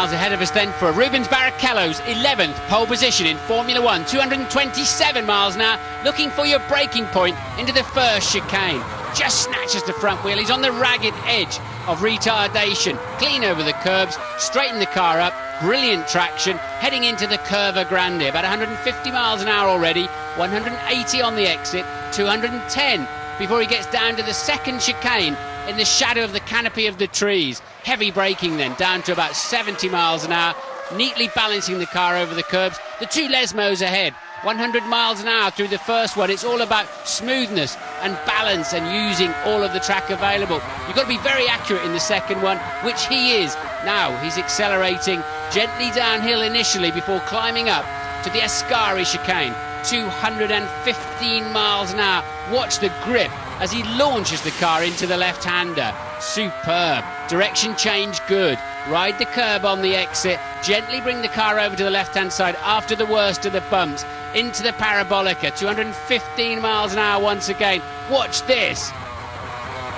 miles ahead of us then for Rubens Barrichello's 11th pole position in Formula 1. 227 miles now, looking for your braking point into the first chicane. Just snatches the front wheel. He's on the ragged edge of retardation. Clean over the curbs, straighten the car up, brilliant traction, heading into the Curva Grande. About 150 miles an hour already, 180 on the exit, 210 before he gets down to the second chicane in the shadow of the canopy of the trees. Heavy braking then, down to about 70 miles an hour, neatly balancing the car over the curbs. The two Lesmos ahead, 100 miles an hour through the first one. It's all about smoothness and balance and using all of the track available. You've got to be very accurate in the second one, which he is. Now he's accelerating gently downhill initially before climbing up to the Ascari chicane. 215 miles an hour. Watch the grip as he launches the car into the left-hander. Superb. Direction change good. Ride the curb on the exit. Gently bring the car over to the left-hand side after the worst of the bumps. Into the Parabolica. 215 miles an hour once again. Watch this.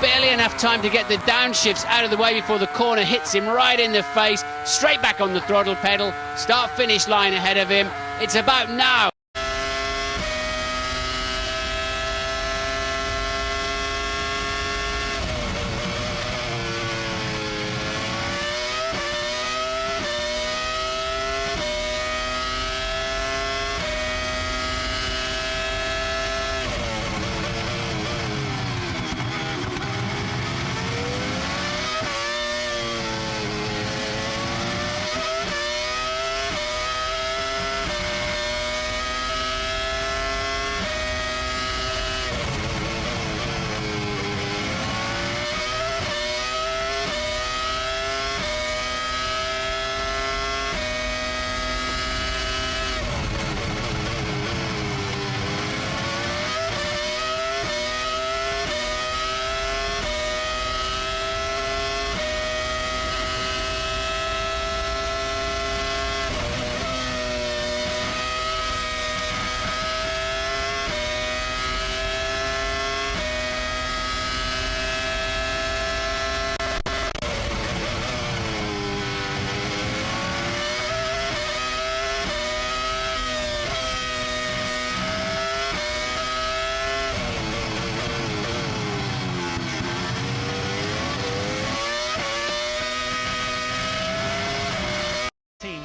Barely enough time to get the downshifts out of the way before the corner hits him right in the face. Straight back on the throttle pedal. Start-finish line ahead of him. It's about now.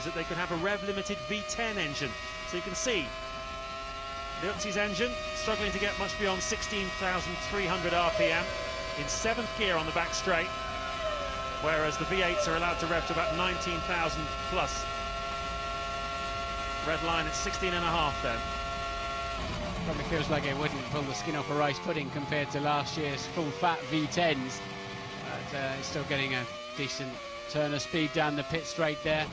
That they could have a rev-limited V10 engine. So you can see the Utsi's engine struggling to get much beyond 16,300 RPM in 7th gear on the back straight, whereas the V8s are allowed to rev to about 19,000 plus. Red line at 16.5 then. Probably feels like it wouldn't pull the skin off a rice pudding compared to last year's full-fat V10s. But it's still getting a decent turn of speed down the pit straight there.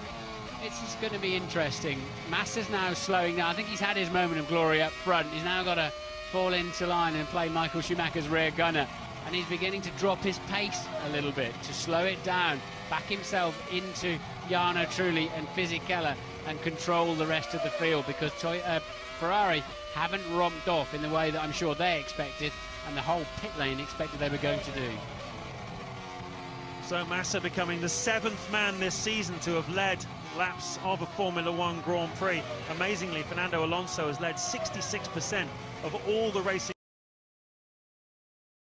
It's going to be interesting. Massa's now slowing down. I think he's had his moment of glory up front. He's now got to fall into line and play Michael Schumacher's rear gunner. And he's beginning to drop his pace a little bit, to slow it down, back himself into Jarno Trulli and Fisichella and control the rest of the field, because Ferrari haven't romped off in the way that I'm sure they expected and the whole pit lane expected they were going to do. So Massa becoming the 7th man this season to have led laps of a Formula 1 Grand Prix. Amazingly, Fernando Alonso has led 66% of all the racing